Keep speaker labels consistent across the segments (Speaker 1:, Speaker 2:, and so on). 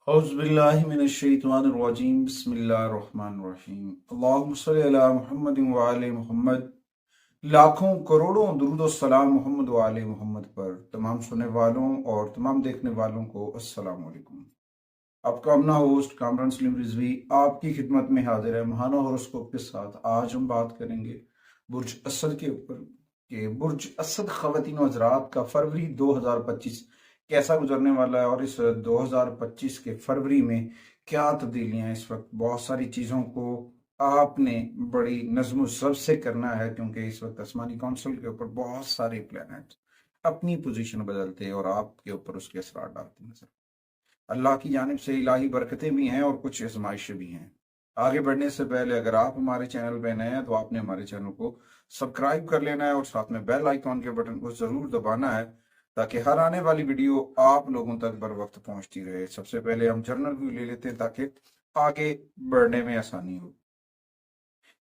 Speaker 1: औज़ुबिल्लाहिमिनश्शैतानिर्रजीम बिस्मिल्लाहिर्रहमानिर्रहीम अल्लाहुम्मा सल्लि अला मुहम्मदिन व आले मुहम्मद। लाखों करोड़ों दुरूद व सलाम मोहम्मद व आले मोहम्मद पर। तमाम सुनने वालों और तमाम देखने वालों को अस्सलाम वालेकुम। आपका अपना होस्ट कामरान सलीम रिजवी आपकी खिदमत में हाजिर है महाना हॉरोस्कोप के साथ। आज हम बात करेंगे बुर्ज असद के ऊपर कि बुर्ज असद ख़वातीन व हज़रात का फरवरी 2025 कैसा गुजरने वाला है और इस 2025 के फरवरी में क्या तब्दीलियां। इस वक्त बहुत सारी चीज़ों को आपने बड़ी नज़्म ज़ब्त से करना है क्योंकि इस वक्त आसमानी काउंसिल के ऊपर बहुत सारे प्लैनेट अपनी पोजीशन बदलते हैं और आपके ऊपर उसके असरार डालते नजर। अल्लाह की जानिब से इलाही बरकतें भी हैं और कुछ आजमाइशें भी हैं। आगे बढ़ने से पहले अगर आप हमारे चैनल पे नए हैं तो आपने हमारे चैनल को सब्सक्राइब कर लेना है और साथ में बेल आइकॉन के बटन को जरूर दबाना है ताकि हर आने वाली वीडियो आप लोगों तक बर वक्त पहुंचती रहे। सबसे पहले हम जनरल व्यू ले लेते हैं ताकि आगे बढ़ने में आसानी हो।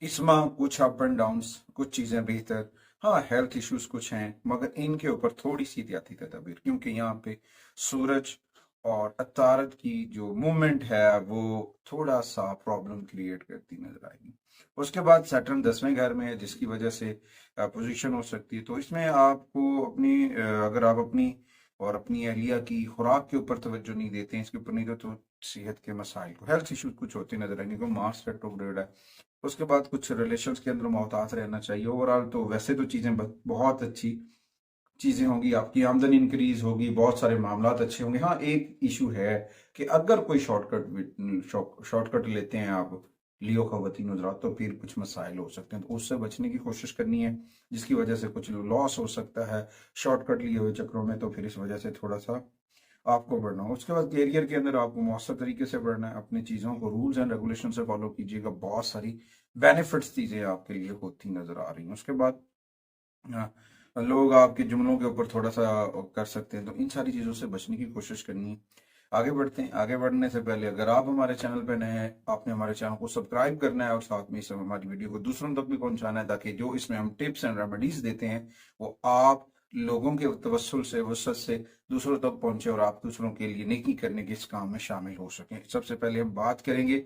Speaker 1: इस माह कुछ अप एंड डाउन, कुछ चीजें बेहतर, हाँ हेल्थ इश्यूज कुछ हैं, मगर इनके ऊपर थोड़ी सी एहतियाती तदबीर क्योंकि यहाँ पे सूरज और अतारत की जो मूवमेंट है वो थोड़ा सा प्रॉब्लम क्रिएट करती नजर आएगी। उसके बाद सैटर्न 10वें घर में है जिसकी वजह से पोजीशन हो सकती है। तो इसमें आपको अपनी अगर आप अपनी और अपनी अहलिया की खुराक के ऊपर तवज्जो नहीं देते हैं, इसके ऊपर नहीं दो तो सेहत के मसाइल को, हेल्थ इश्यूज कुछ होते नजर आएंगे। को मार्स रेट्रोग्रेड है। उसके बाद कुछ रिलेशंस के अंदर मोहतात रहना चाहिए। ओवरऑल तो वैसे तो चीजें बहुत अच्छी चीजें होंगी, आपकी आमदनी इंक्रीज होगी, बहुत सारे मामलात अच्छे होंगे। हाँ एक इशू है कि अगर कोई शॉर्टकट लेते हैं आप लियो खवातीन हज़रात तो फिर कुछ मसाइल हो सकते हैं, तो उससे बचने की कोशिश करनी है जिसकी वजह से कुछ लॉस हो सकता है शॉर्टकट लिए हुए चक्रों में। तो फिर इस वजह से थोड़ा सा आपको बढ़ना हो। उसके बाद कैरियर के अंदर आपको मौसर तरीके से बढ़ना है, अपनी चीज़ों को रूल्स एंड रेगुलेशन से फॉलो कीजिएगा, बहुत सारी बेनिफिट्स चीज़ें आपके लिए होती नजर आ रही हैं। उसके बाद लोग आपके जुमलों के ऊपर थोड़ा सा कर सकते हैं, तो इन सारी चीज़ों से बचने की कोशिश करनी है। आगे बढ़ते हैं। आगे बढ़ने से पहले अगर आप हमारे चैनल पर नए हैं आपने हमारे चैनल को सब्सक्राइब करना है और साथ में इस हमारी वीडियो को दूसरों तक भी पहुंचाना है ताकि जो इसमें हम टिप्स एंड रेमेडीज देते हैं वो आप लोगों के तवस्सुल से वसत से दूसरों तक पहुंचे और आप दूसरों के लिए नेकी करने के इस काम में शामिल हो सकें। सबसे पहले हम बात करेंगे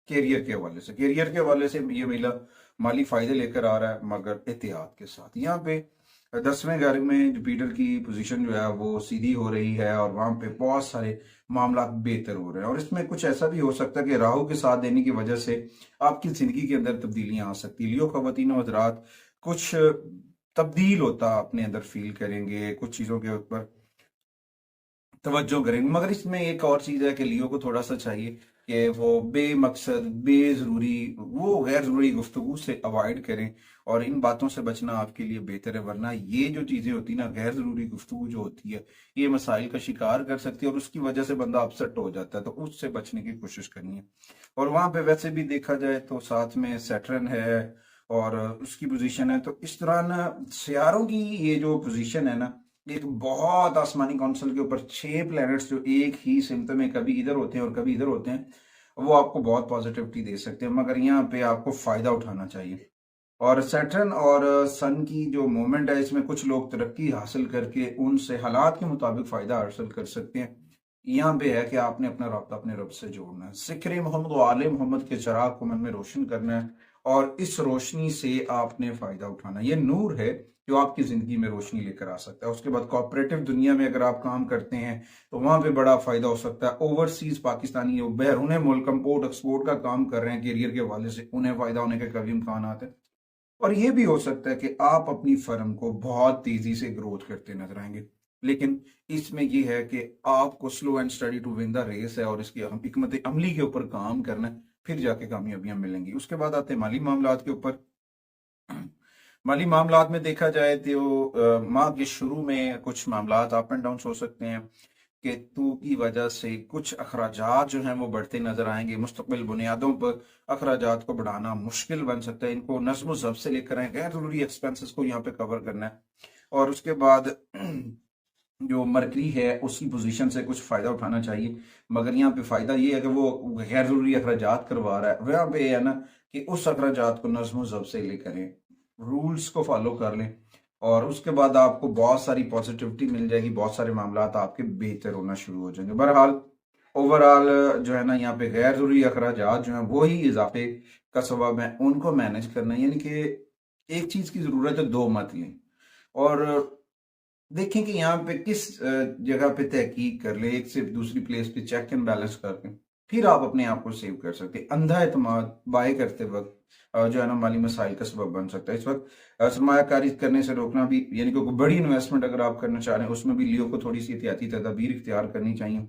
Speaker 1: कैरियर के हवाले से। कैरियर के हवाले से ये मेला माली फायदे लेकर आ रहा है मगर एहतियात के साथ। यहाँ पे 10वें घर में जुपिटर की पोजीशन जो है वो सीधी हो रही है और वहां पे बहुत सारे मामला बेहतर हो रहे हैं। और इसमें कुछ ऐसा भी हो सकता है कि राहु के साथ देने की वजह से आपकी जिंदगी के अंदर तब्दीलियां आ सकती है। लियो खवातीन हज़रात कुछ तब्दील होता अपने अंदर फील करेंगे, कुछ चीजों के ऊपर तवज्जो करेंगे। मगर इसमें एक और चीज है कि लियो को थोड़ा सा चाहिए कि वो बेमकसद बेजरूरी वो गैर जरूरी गुफ्तगू से अवॉइड करें और इन बातों से बचना आपके लिए बेहतर है। वरना ये जो चीजें होती है ना, गैर जरूरी गुफ्तगू जो होती है ये मसाइल का शिकार कर सकती है और उसकी वजह से बंदा अपसेट हो जाता है, तो उससे बचने की कोशिश करनी है। और वहां पे वैसे भी देखा जाए तो साथ में सैटर्न है और उसकी पोजीशन है, तो इस दौरान सियारों की ये जो पोजीशन है ना, एक बहुत आसमानी काउंसिल के ऊपर 6 प्लैनेट्स जो एक ही सिमत में कभी इधर होते हैं और कभी इधर होते हैं, वो आपको बहुत पॉजिटिविटी दे सकते हैं। मगर यहाँ पे आपको फायदा उठाना चाहिए। और सैटर्न और सन की जो मूवमेंट है इसमें कुछ लोग तरक्की हासिल करके उनसे हालात के मुताबिक फायदा हासिल कर सकते हैं। यहाँ पे है कि आपने अपना रब्ता अपने रब से जोड़ना है, जिक्र मोहम्मद व आले मोहम्मद के चिराग को मन में रोशन करना है और इस रोशनी से आपने फायदा उठाना है। ये नूर है जो आपकी जिंदगी में रोशनी लेकर आ सकता है। उसके बाद कॉपरेटिव दुनिया में अगर आप काम करते हैं तो वहां पे बड़ा फायदा हो सकता है। ओवरसीज पाकिस्तानी बैरून मुल्क इम्पोर्ट एक्सपोर्ट का काम कर रहे हैं कैरियर के हवाले से, उन्हें फायदा होने के कभी इम्कान आते हैं। और ये भी हो सकता है कि आप अपनी फर्म को बहुत तेजी से ग्रोथ करते नजर आएंगे, लेकिन इसमें यह है कि आपको slow and steady to win the race है और इसकी हिकमत अमली के ऊपर काम करना है, फिर जाके कामयाबियां मिलेंगी। उसके बाद आते हैं माली मामलात के ऊपर। माली मामलात में देखा जाए तो माह के शुरू में कुछ मामलात अप एंड डाउन हो सकते हैं। केतु की वजह से कुछ अखराजात जो हैं वो बढ़ते नजर आएंगे। मुस्तकबिल बुनियादों पर अखराजात को बढ़ाना मुश्किल बन सकता है, इनको नज्म ज़ब्त से लेकर आए, गैर जरूरी एक्सपेंसेस को यहाँ पे कवर करना है। और उसके बाद जो मरकरी है उसकी पोजीशन से कुछ फायदा उठाना चाहिए, मगर यहाँ पे फायदा ये है कि वो गैर जरूरी अखराजात करवा रहा है। वहाँ पे है ना कि उस अखराजात को नज्म ज़ब्त से लेकर करें, रूल्स को फॉलो कर लें और उसके बाद आपको बहुत सारी पॉजिटिविटी मिल जाएगी, बहुत सारे मामला आपके बेहतर होना शुरू हो जाएंगे। बहरहाल ओवरऑल जो है ना यहाँ पे गैर जरूरी अखराजात जो हैं वो ही इजाफे का सबब है, उनको मैनेज करना है। यानी कि एक चीज की जरूरत है, दो मत लें। और देखें कि यहाँ पे किस जगह पे तहकीक कर ले, एक से दूसरी प्लेस पे चेक एंड बैलेंस करके फिर आप अपने आप को सेव कर सकते हैं। अंधा एतमाद बाय करते वक्त जो है ना माली मसाइल का सबब बन सकता है। इस वक्त सरमायाकारी करने से रोकना भी, यानी कि कोई बड़ी इन्वेस्टमेंट अगर आप करना चाह रहे हैं उसमें भी लियो को थोड़ी सी एहतियाती तदाबीर इख्तियार करनी चाहिए,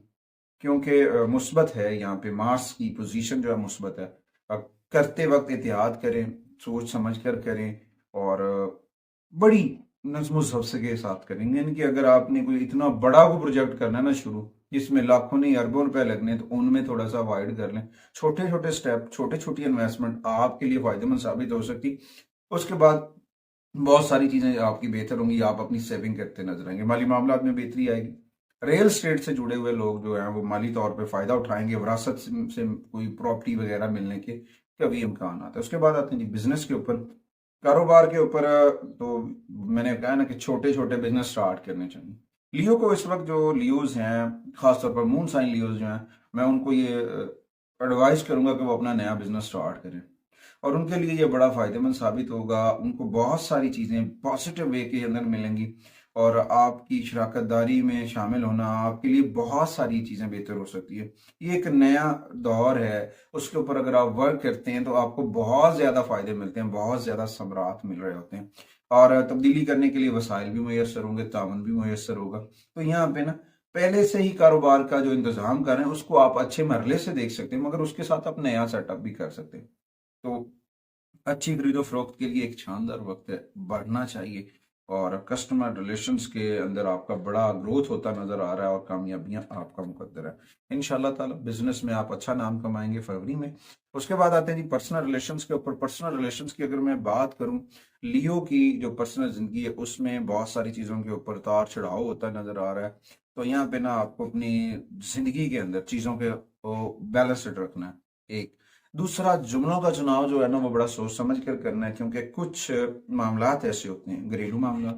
Speaker 1: क्योंकि मुस्बत है यहाँ पे, मार्स की पोजीशन जो है मुस्बत है। करते वक्त एहतियात करें, सोच समझ कर करें, और बड़ी नज़्म ज़ब्त के साथ करेंगे। यानी कि अगर आपने कोई इतना बड़ा को प्रोजेक्ट करना है ना शुरू, जिसमें लाखों नहीं अरबों रुपए लगने, तो उनमें थोड़ा सा अवॉइड कर लें। छोटे छोटे स्टेप, छोटे छोटी इन्वेस्टमेंट आपके लिए फायदेमंद साबित हो सकती। उसके बाद बहुत सारी चीजें आपकी बेहतर होंगी, आप अपनी सेविंग करते नजर आएंगे, माली मामला में बेहतरी आएगी। रियल एस्टेट से जुड़े हुए लोग जो हैं वो माली तौर पे फायदा उठाएंगे, विरासत से कोई प्रॉपर्टी वगैरह मिलने के कभी इम्कान आता है। उसके बाद आते हैं जी बिजनेस के ऊपर, कारोबार के ऊपर। तो मैंने कहा ना कि छोटे छोटे बिजनेस स्टार्ट करने चाहिए। लियो को इस वक्त जो लियोज हैं, खासतौर पर मून साइन लियोज जो हैं, मैं उनको ये एडवाइस करूंगा कि वो अपना नया बिजनेस स्टार्ट करें, और उनके लिए ये बड़ा फायदेमंद साबित होगा। उनको बहुत सारी चीज़ें पॉजिटिव वे के अंदर मिलेंगी, और आपकी शराकत दारी में शामिल होना आपके लिए बहुत सारी चीज़ें बेहतर हो सकती है। ये एक नया दौर है, उसके ऊपर अगर आप वर्क करते हैं तो आपको बहुत ज़्यादा फायदे मिलते हैं, बहुत ज़्यादा समरात मिल रहे होते हैं, और तब्दीली करने के लिए वसाइल भी मैसर होंगे, तावन भी मैसर होगा। तो यहाँ पे ना पहले से ही कारोबार का जो इंतजाम कर रहे हैं उसको आप अच्छे मरले से देख सकते हैं, मगर उसके साथ आप नया सेटअप भी कर सकते हैं। तो अच्छी खरीदो फरोख्त के लिए एक शानदार वक्त है, बढ़ना चाहिए, और कस्टमर रिलेशंस के अंदर आपका बड़ा ग्रोथ होता नजर आ रहा है, और कामयाबियां आपका मुकद्दर है। इंशाल्लाह ताला बिजनेस में आप अच्छा नाम कमाएंगे फरवरी में। उसके बाद आते हैं जी पर्सनल रिलेशंस के ऊपर। पर्सनल रिलेशंस की अगर मैं बात करूं, लियो की जो पर्सनल जिंदगी है उसमें बहुत सारी चीजों के ऊपर उतार चढ़ाव होता नजर आ रहा है। तो यहाँ पे ना आपको अपनी जिंदगी के अंदर चीजों के बैलेंस्ड रखना है। एक दूसरा, जुमलों का चुनाव जो है ना वो बड़ा सोच समझ कर करना है, क्योंकि कुछ मामलात ऐसे होते हैं, घरेलू मामला,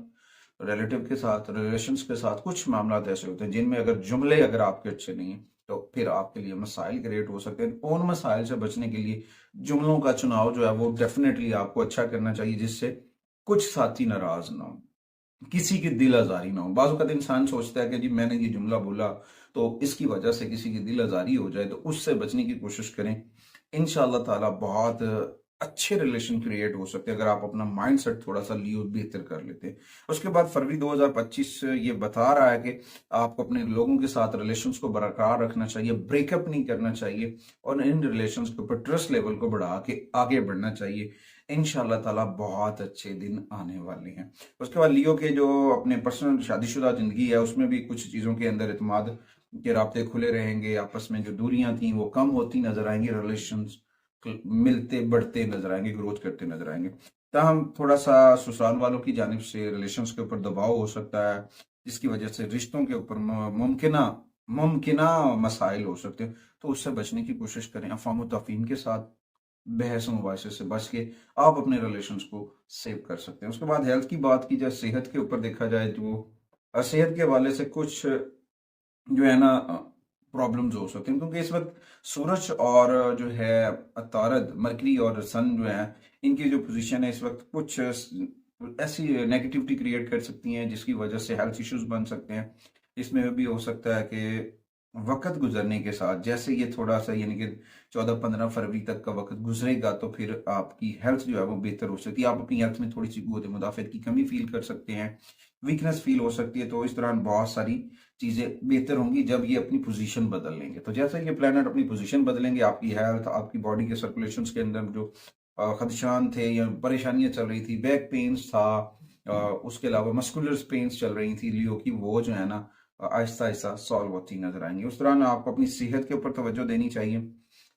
Speaker 1: रिलेटिव के साथ, रिलेशंस के साथ, कुछ मामलात ऐसे होते हैं जिनमें अगर जुमले अगर आपके अच्छे नहीं हैं तो फिर आपके लिए मसाइल क्रिएट हो सकते हैं। उन मसाइल से बचने के लिए जुमलों का चुनाव जो है वो डेफिनेटली आपको अच्छा करना चाहिए, जिससे कुछ साथी नाराज ना हो, किसी की दिल आजारी ना हो। बाज़ वक़्त इंसान सोचता है कि जी मैंने ये जुमला बोला तो इसकी वजह से किसी की दिल आजारी हो जाए, तो उससे बचने की कोशिश करें। इंशाअल्लाह ताला बहुत अच्छे रिलेशन क्रिएट हो सकते हैं अगर आप अपना माइंडसेट थोड़ा सा लियो बेहतर कर लेते हैं। उसके बाद फरवरी 2025 ये बता रहा है कि आपको अपने लोगों के साथ रिलेशंस को बरकरार रखना चाहिए, ब्रेकअप नहीं करना चाहिए, और इन रिलेशंस के ऊपर ट्रस्ट लेवल को बढ़ा के आगे बढ़ना चाहिए। इंशाअल्लाह ताला बहुत अच्छे दिन आने वाले हैं। उसके बाद लियो के जो अपने पर्सनल शादीशुदा जिंदगी है उसमें भी कुछ चीज़ों के अंदर एतमाद के रास्ते खुले रहेंगे, आपस में जो दूरियां थी वो कम होती नजर आएंगी, रिलेशंस मिलते बढ़ते नजर आएंगे, ग्रोथ करते नजर आएंगे। ताहम थोड़ा सा ससुराल वालों की जानिब से रिलेशंस के ऊपर दबाव हो सकता है, जिसकी वजह से रिश्तों के ऊपर मुमकिना मुमकिना मसाइल हो सकते हैं। तो उससे बचने की कोशिश करें, अफवाम तफहीम के साथ बहस मुबासे से बच के आप अपने रिलेशंस को सेव कर सकते हैं। उसके बाद हेल्थ की बात की जाए, सेहत के ऊपर देखा जाए तो सेहत के हवाले से कुछ जो है ना प्रॉब्लम्स हो सकती हैं, क्योंकि इस वक्त सूरज और जो है तारद, मरकरी और सन जो है, इनकी जो पोजीशन है इस वक्त कुछ ऐसी नेगेटिविटी क्रिएट कर सकती हैं जिसकी वजह से हेल्थ इश्यूज बन सकते हैं। इसमें भी हो सकता है कि वक्त गुजरने के साथ, जैसे ये थोड़ा सा यानी कि 14-15 फरवरी तक का वक्त गुजरेगा, तो फिर आपकी हेल्थ जो है वो बेहतर हो सकती है। आप अपनी हेल्थ में थोड़ी सी कुव्वत मुदाफ़त की कमी फील कर सकते हैं, वीकनेस फील हो सकती है। तो इस दौरान बहुत सारी चीज़ें बेहतर होंगी जब ये अपनी पोजीशन बदल लेंगे। तो जैसे ये प्लैनेट अपनी पोजीशन बदलेंगे, आपकी हेल्थ, आपकी बॉडी के सर्कुलेशन के अंदर जो खदशान थे या परेशानियां चल रही थी, बैक पेन्स था, उसके अलावा मस्कुलर पेन्स चल रही थी लियो की, वो जो है ना आहिस्ता आहिस्ता सॉल्व होती नजर आएंगी। उस दौरान आपको अपनी सेहत के ऊपर तवज्जो देनी चाहिए,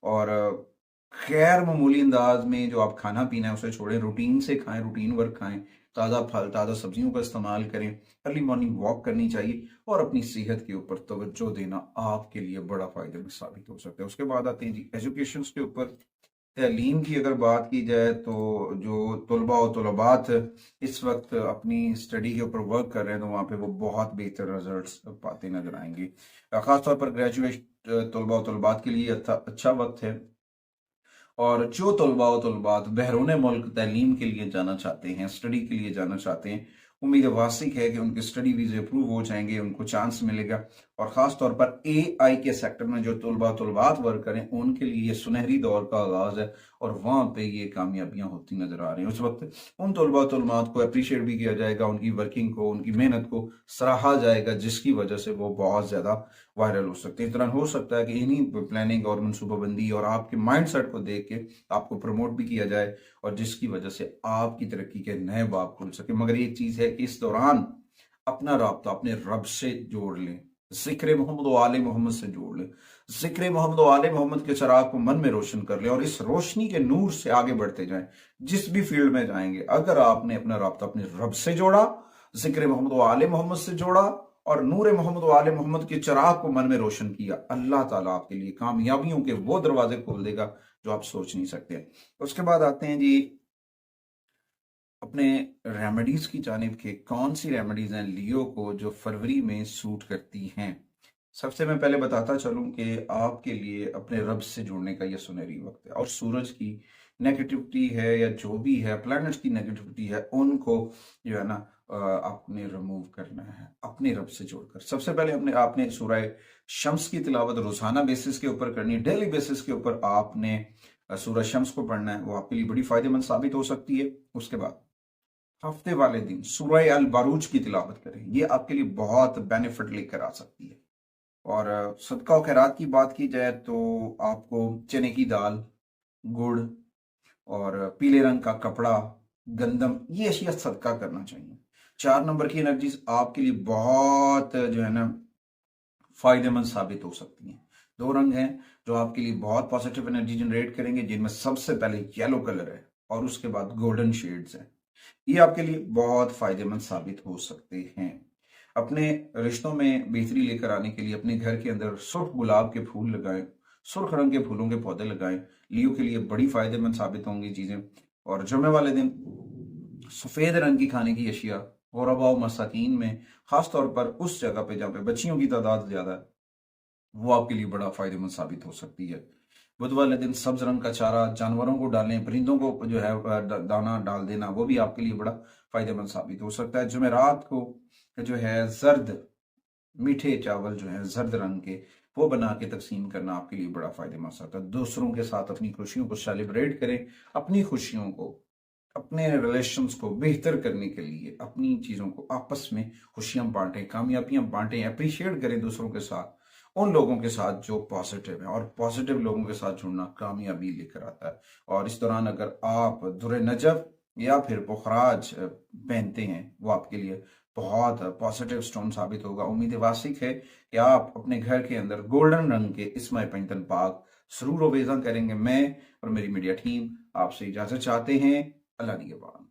Speaker 1: और गैर मामूली अंदाज में जो आप खाना पीना है उसे छोड़ें, रूटीन से खाएं, रूटीन वर्क खाएं, ताज़ा फल, ताज़ा सब्जियों का इस्तेमाल करें, अर्ली मॉर्निंग वॉक करनी चाहिए, और अपनी सेहत के ऊपर तवज्जो देना आपके लिए बड़ा फायदेमंद साबित हो सकता है। उसके बाद आते हैं जी एजुकेशन के ऊपर। तालीम की अगर बात की जाए तो जो तलबा और तलबात इस वक्त अपनी स्टडी के ऊपर वर्क कर रहे हैं, तो वहाँ पे वो बहुत बेहतर रिजल्ट्स पाते नजर आएंगे। ख़ासतौर पर ग्रेजुएट तलबा व तलबात के लिए अच्छा वक्त है। और जो तलबा व तलबात बहरून मुल्क तालीम के लिए जाना चाहते हैं, स्टडी के लिए जाना चाहते हैं, उम्मीद वासिक है कि उनके स्टडी वीज़े अप्रूव हो जाएंगे, उनको चांस मिलेगा। और ख़ास तौर पर AI के सेक्टर में जो तलबा तलबात वर्क करें उनके लिए ये सुनहरी दौर का आगाज़ है और वहाँ पे ये कामयाबियाँ होती नज़र आ रही हैं। उस वक्त उन तलबा तलबात को अप्रिशिएट भी किया जाएगा, उनकी वर्किंग को, उनकी मेहनत को सराहा जाएगा, जिसकी वजह से वो बहुत ज़्यादा वायरल हो सकते हैं। इस तरह हो सकता है कि इन्हीं प्लानिंग और मनसूबाबंदी और आपके माइंड सेट को देख के आपको प्रमोट भी किया जाए और जिसकी वजह से आपकी तरक्की के नए बाब खुल सके। मगर एक चीज है कि इस दौरान अपना राब्ता अपने रब से जोड़ लें, जिक्र मोहम्मद व आले मोहम्मद से जोड़ लें, जिक्र मोहम्मद व आले मोहम्मद के चिराग को मन में रोशन कर लें और इस रोशनी के नूर से आगे बढ़ते जाएं। जिस भी फील्ड में जाएंगे, अगर आपने अपना राब्ता अपने रब से जोड़ा, जिक्र मोहम्मद व आले मोहम्मद से जोड़ा और नूर मोहम्मद व आले मोहम्मद के चिराग को मन में रोशन किया, अल्लाह ताला आपके लिए कामयाबियों के वो दरवाजे खोल देगा जो आप सोच नहीं सकते। उसके बाद आते हैं जी अपने रेमेडीज की जानिब के। कौन सी रेमेडीज हैं लियो को जो फरवरी में सूट करती हैं? सबसे मैं पहले बताता चलूं कि आपके लिए अपने रब से जुड़ने का यह सुनहरी वक्त है और सूरज की नेगेटिविटी है या जो भी है प्लैनेट्स की नेगेटिविटी है उनको जो है ना आपने रिमूव करना है अपने रब से जोड़कर। सबसे पहले आपने सूरह शम्स की तिलावत रोजाना बेसिस के ऊपर करनी है, डेली बेसिस के ऊपर आपने सूरह शम्स को पढ़ना है, वो आपके लिए बड़ी फायदेमंद साबित हो सकती है। उसके बाद हफ्ते वाले दिन सूरह अल बारूज की तिलावत करें, ये आपके लिए बहुत बेनिफिट लेकर आ सकती है। और सदका और खैरात की बात की जाए तो आपको चने की दाल, गुड़ और पीले रंग का कपड़ा, गंदम, ये अशिया सदका करना चाहिए। 4 नंबर की एनर्जीज आपके लिए बहुत जो है ना फायदेमंद साबित हो सकती हैं। 2 रंग हैं जो आपके लिए बहुत पॉजिटिव एनर्जी जनरेट करेंगे, जिनमें सबसे पहले येलो कलर है और उसके बाद गोल्डन शेड्स हैं। ये आपके लिए बहुत फायदेमंद साबित हो सकते हैं। अपने रिश्तों में बेहतरी लेकर आने के लिए अपने घर के अंदर सुर्ख गुलाब के फूल लगाएं, सुर्ख रंग के फूलों के पौधे लगाएं, लियो के लिए बड़ी फायदेमंद साबित होंगी चीजें। और जुमे वाले दिन सफेद रंग की खाने की अशिया गुरबा और मसाकीन में, खास तौर पर उस जगह पे जहाँ पे बच्चियों की तादाद ज्यादा है, वो आपके लिए बड़ा फायदेमंद साबित हो सकती है। बुध वाले दिन सब्ज रंग का चारा जानवरों को डालें, परिंदों को जो है दाना डाल देना, वो भी आपके लिए बड़ा फायदेमंद साबित हो सकता है। जुमेरात को जो है जर्द मीठे चावल जो है जर्द रंग के, वो बना के तकसीम करना आपके लिए बड़ा फायदेमंद होता है। दूसरों के साथ अपनी खुशियों को सेलिब्रेट करें, अपनी खुशियों को, अपने रिलेशंस को बेहतर करने के लिए अपनी चीजों को आपस में खुशियां बांटें, कामयाबियां बांटें, अप्रिशिएट करें दूसरों के साथ, उन लोगों के साथ जो पॉजिटिव है। और पॉजिटिव लोगों के साथ जुड़ना कामयाबी लेकर आता है। और इस दौरान अगर आप दुर नजब या फिर पुखराज पहनते हैं, वो आपके लिए बहुत पॉजिटिव स्टोन साबित होगा। उम्मीद वासिक है कि आप अपने घर के अंदर गोल्डन रंग के इसमाय पंजतन पाक सरूर वेज़ा करेंगे। मैं और मेरी मीडिया टीम आपसे इजाजत चाहते हैं। अल्लाह निगहबान।